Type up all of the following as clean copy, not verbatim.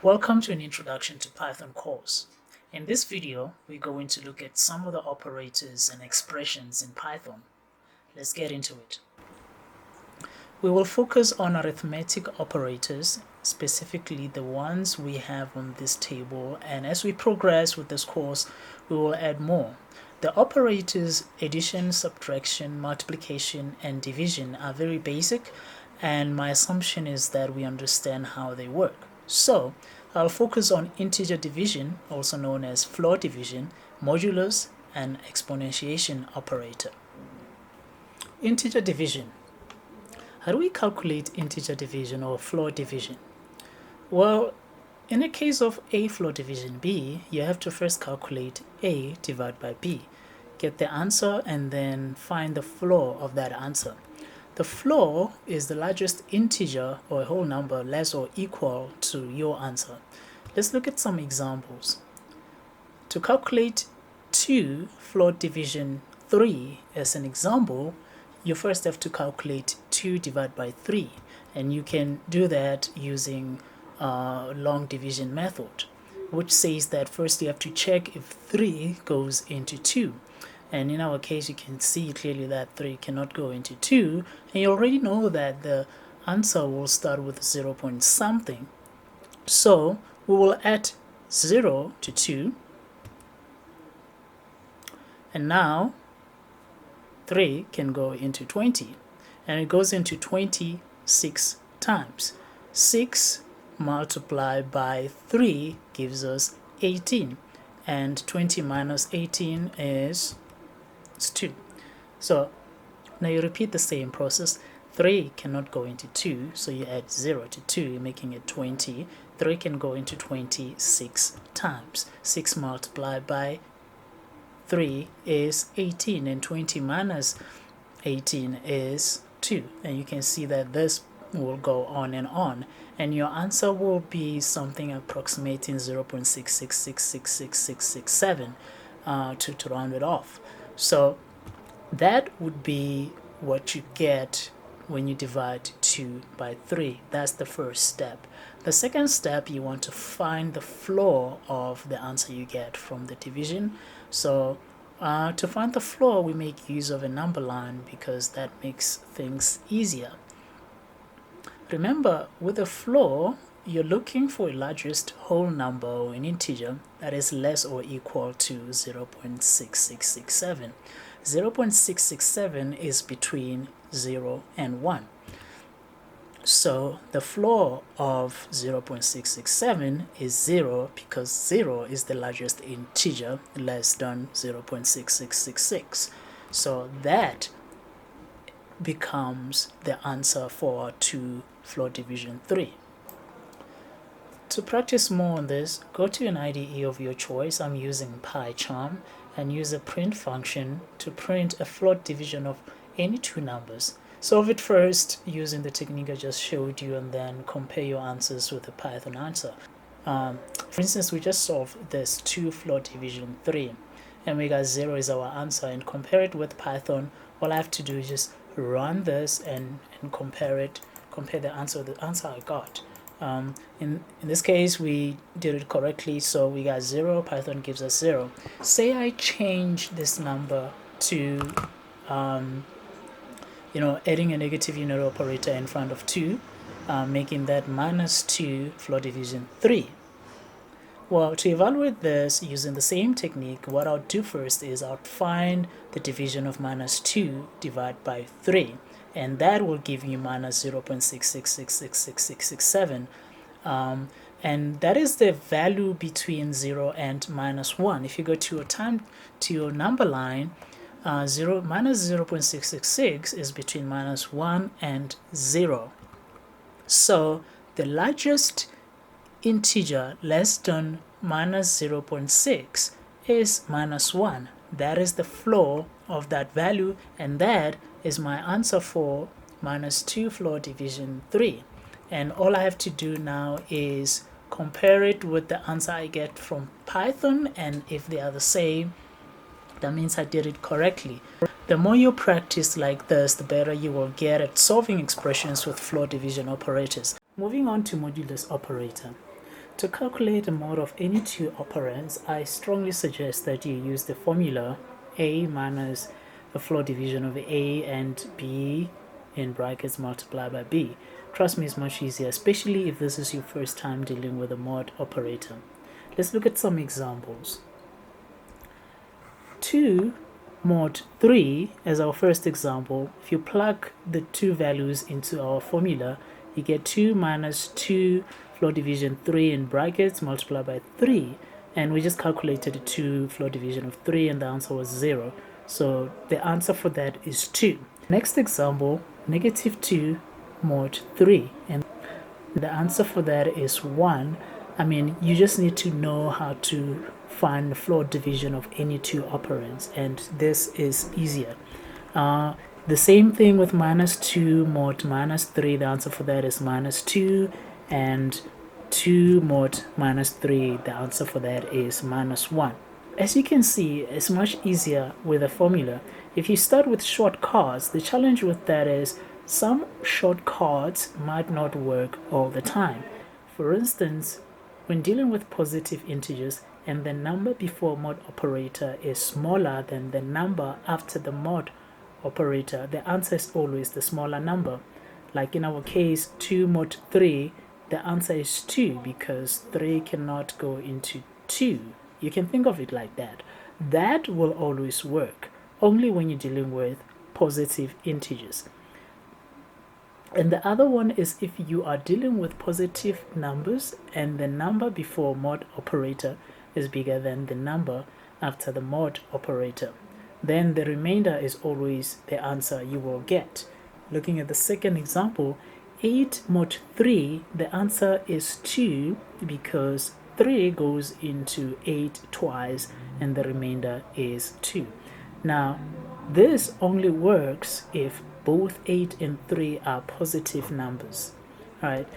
Welcome to an introduction to Python course. In this video, we're going to look at some of the operators and expressions in Python. Let's get into it. We will focus on arithmetic operators, specifically the ones we have on this table, and as we progress with this course, we will add more. The operators addition, subtraction, multiplication, and division are very basic, and my assumption is that we understand how they work. So, I'll focus on integer division, also known as floor division, modulus, and exponentiation operator. Integer division. How do we calculate integer division or floor division? Well, in the case of A floor division B, you have to first calculate A divided by B. Get the answer and then find the floor of that answer. The floor is the largest integer or a whole number less or equal to your answer. Let's look at some examples. To calculate 2 floor division 3 as an example, you first have to calculate 2 divided by 3, and you can do that using long division method, which says that first you have to check if 3 goes into 2. And in our case, you can see clearly that 3 cannot go into 2, and you already know that the answer will start with 0 point something. So we will add 0 to 2, and now 3 can go into 20, and it goes into 26 times. 6 multiplied by 3 gives us 18, and 20 minus 18 is 2. So now you repeat the same process. 3 cannot go into 2, so you add 0 to 2, making it 20. 3 can go into 26 times. 6 multiplied by 3 is 18, and 20 minus 18 is 2. And you can see that this will go on, and your answer will be something approximating 0.666666667 to round it off. So that would be what you get when you divide 2 by 3. That's the first step. The second step, you want to find the floor of the answer you get from the division. So to find the floor, we make use of a number line because that makes things easier. Remember, with a floor, you're looking for a largest whole number or an integer that is less or equal to 0.6667. 0.667 is between 0 and 1. So the floor of 0.667 is 0 because 0 is the largest integer less than 0.6666. So that becomes the answer for 2 floor division 3. To practice more on this, go to an IDE of your choice. I'm using PyCharm, and use a print function to print a floor division of any 2 numbers. Solve it first using the technique I just showed you, and then compare your answers with the Python answer. For instance, we just solved this 2 floor division 3, and we got 0 is our answer, and compare it with Python. All I have to do is just run this and compare the answer with the answer I got. In this case, we did it correctly, so we got 0. Python gives us 0. Say I change this number to adding a negative unit operator in front of 2, making that minus 2 floor division 3. Well, to evaluate this using the same technique, what I'll do first is I'll find the division of minus 2 divided by 3, and that will give you minus 0.6666667, and that is the value between 0 and minus 1. If you go to your number line, minus 0.666 is between minus 1 and 0. So the largest integer less than minus 0.6 is minus 1. That is the floor of that value, and that is my answer for minus 2 floor division 3. And all I have to do now is compare it with the answer I get from Python, and if they are the same, that means I did it correctly. The more you practice like this, the better you will get at solving expressions with floor division operators. Moving on to modulus operator. To calculate a mod of any two operands, I strongly suggest that you use the formula A minus the floor division of A and B in brackets multiplied by B. Trust me, it's much easier, especially if this is your first time dealing with a mod operator. Let's look at some examples. 2 mod 3 as our first example. If you plug the two values into our formula, you get 2 minus 2 floor division 3 in brackets multiplied by 3, and we just calculated the 2 floor division of 3 and the answer was 0. So the answer for that is 2. Next example, negative 2 mod 3, and the answer for that is 1. I mean, you just need to know how to find the floor division of any two operands, and this is easier. The same thing with minus 2 mod minus 3, the answer for that is minus 2, and 2 mod minus 3, the answer for that is minus 1. As you can see, it's much easier with a formula. If you start with shortcuts, the challenge with that is some shortcuts might not work all the time. For instance, when dealing with positive integers and the number before mod operator is smaller than the number after the mod operator, the answer is always the smaller number. Like in our case, 2 mod 3, the answer is 2 because 3 cannot go into 2. You can think of it like that. That will always work, only when you're dealing with positive integers. And the other one is if you are dealing with positive numbers and the number before mod operator is bigger than the number after the mod operator, then the remainder is always the answer you will get. Looking at the second example, 8 mod 3, the answer is 2 because 3 goes into 8 twice and the remainder is 2. Now, this only works if both 8 and 3 are positive numbers. Alright,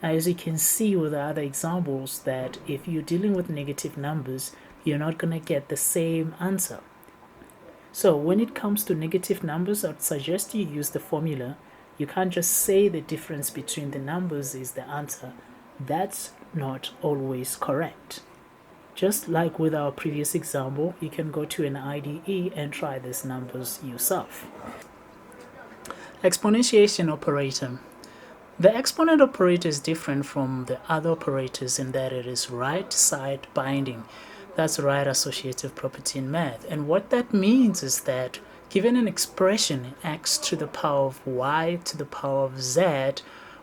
as you can see with the other examples, that if you're dealing with negative numbers, you're not going to get the same answer. So when it comes to negative numbers, I'd suggest you use the formula. You can't just say the difference between the numbers is the answer. That's not always correct. Just like with our previous example, you can go to an IDE and try these numbers yourself. Exponentiation operator. The exponent operator is different from the other operators in that it is right-side binding. That's the right associative property in math. And what that means is that given an expression x to the power of y to the power of z,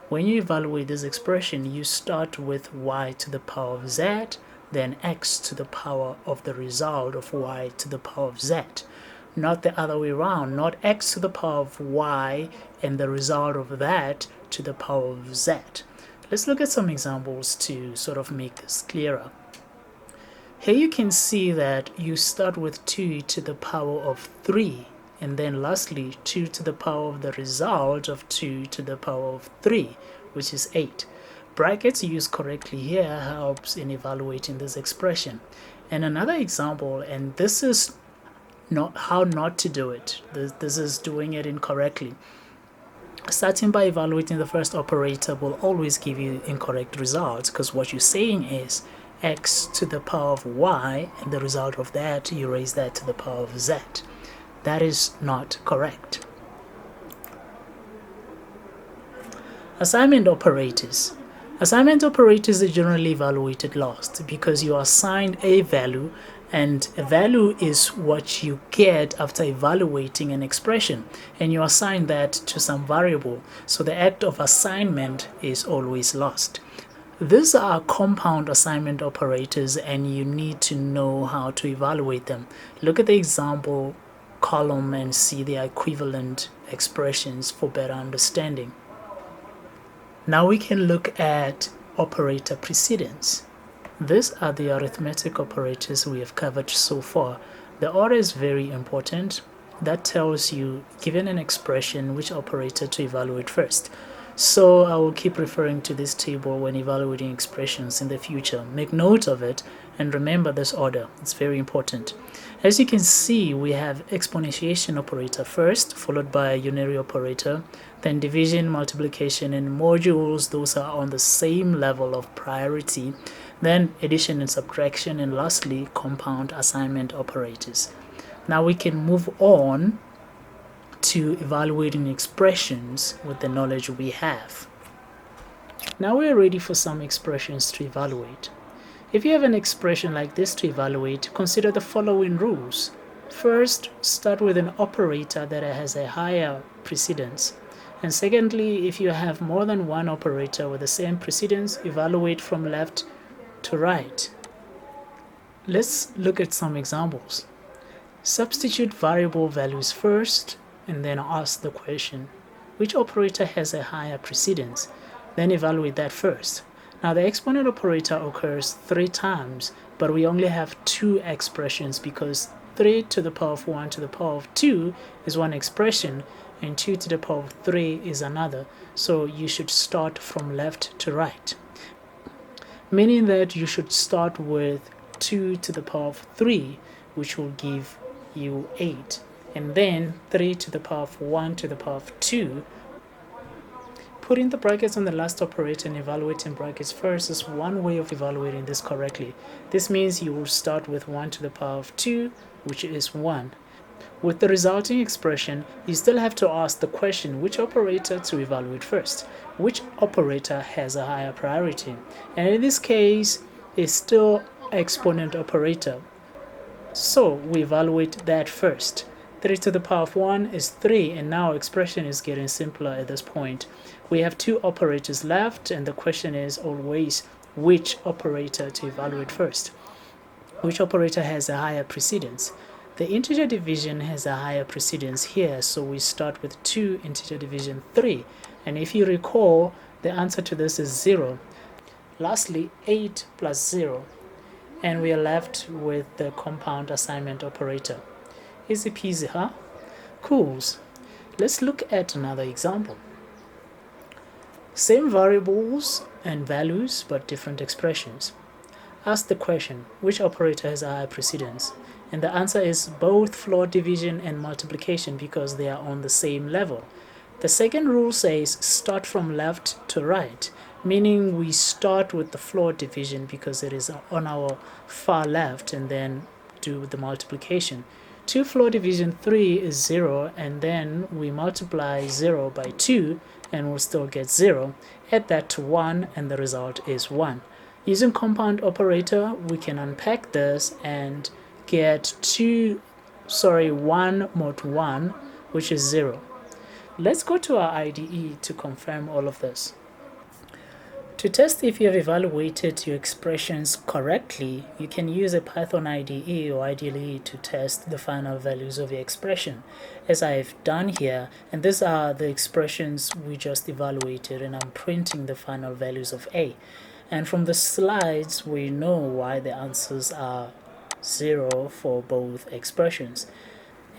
when you evaluate this expression, you start with y to the power of z, then x to the power of the result of y to the power of z. Not the other way around, not x to the power of y and the result of that to the power of z. Let's look at some examples to sort of make this clearer. Here you can see that you start with 2 to the power of 3, and then lastly 2 to the power of the result of 2 to the power of 3, which is 8. Brackets used correctly here helps in evaluating this expression. And another example, and this is not how not to do it. This is doing it incorrectly. Starting by evaluating the first operator will always give you incorrect results, because what you're saying is x to the power of y, and the result of that, you raise that to the power of z. That is not correct. Assignment operators. Assignment operators are generally evaluated last because you are assigned a value, and a value is what you get after evaluating an expression, and you assign that to some variable. So the act of assignment is always last. These are compound assignment operators, and you need to know how to evaluate them. Look at the example column and see the equivalent expressions for better understanding. Now we can look at operator precedence. These are the arithmetic operators we have covered so far. The order is very important. That tells you, given an expression, which operator to evaluate first. So I will keep referring to this table when evaluating expressions in the future. Make note of it and remember this order. It's very important. As you can see, we have exponentiation operator first, followed by a unary operator, then division, multiplication, and modules. Those are on the same level of priority. Then addition and subtraction, and lastly, compound assignment operators. Now we can move on to evaluating expressions with the knowledge we have. Now we are ready for some expressions to evaluate. If you have an expression like this to evaluate, consider the following rules. First, start with an operator that has a higher precedence. And secondly, if you have more than one operator with the same precedence, evaluate from left to right. Let's look at some examples. Substitute variable values first and then ask the question, which operator has a higher precedence? Then evaluate that first. Now the exponent operator occurs 3 times, but we only have 2 expressions because 3 to the power of 1 to the power of 2 is one expression and 2 to the power of 3 is another. So you should start from left to right, meaning that you should start with 2 to the power of 3, which will give you 8, and then 3 to the power of 1 to the power of 2. Putting the brackets on the last operator and evaluating brackets first is one way of evaluating this correctly. This means you will start with 1 to the power of 2, which is 1. With the resulting expression, you still have to ask the question which operator to evaluate first, which operator has a higher priority, and in this case it's still exponent operator. So we evaluate that first. 3 to the power of 1 is 3, and now expression is getting simpler at this point. We have 2 operators left, and the question is always which operator to evaluate first. Which operator has a higher precedence? The integer division has a higher precedence here, so we start with 2 integer division 3. And if you recall, the answer to this is 0. Lastly, 8 plus 0. And we are left with the compound assignment operator. Easy peasy, huh? Cools. Let's look at another example. Same variables and values, but different expressions. Ask the question, which operator has a higher precedence? And the answer is both floor division and multiplication because they are on the same level. The second rule says start from left to right, meaning we start with the floor division because it is on our far left, and then do the multiplication. 2 floor division 3 is 0, and then we multiply 0 by 2 and we'll still get 0. Add that to 1 and the result is 1. Using compound operator, we can unpack this and get 1 mod 1, which is 0. Let's go to our IDE to confirm all of this. To test if you have evaluated your expressions correctly, you can use a Python IDE or IDLE to test the final values of your expression, as I've done here, and these are the expressions we just evaluated, and I'm printing the final values of A. And from the slides, we know why the answers are 0 for both expressions.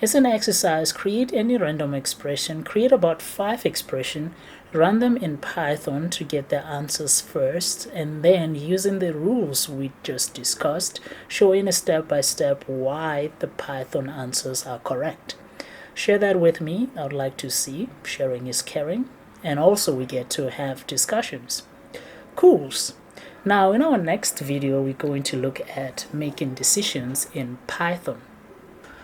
As an exercise, create any random expression, create about 5 expressions, run them in Python to get the answers first, and then using the rules we just discussed, showing a step-by-step why the Python answers are correct. Share that with me. I would like to see. Sharing is caring. And also we get to have discussions. Cools. Now in our next video, we're going to look at making decisions in Python.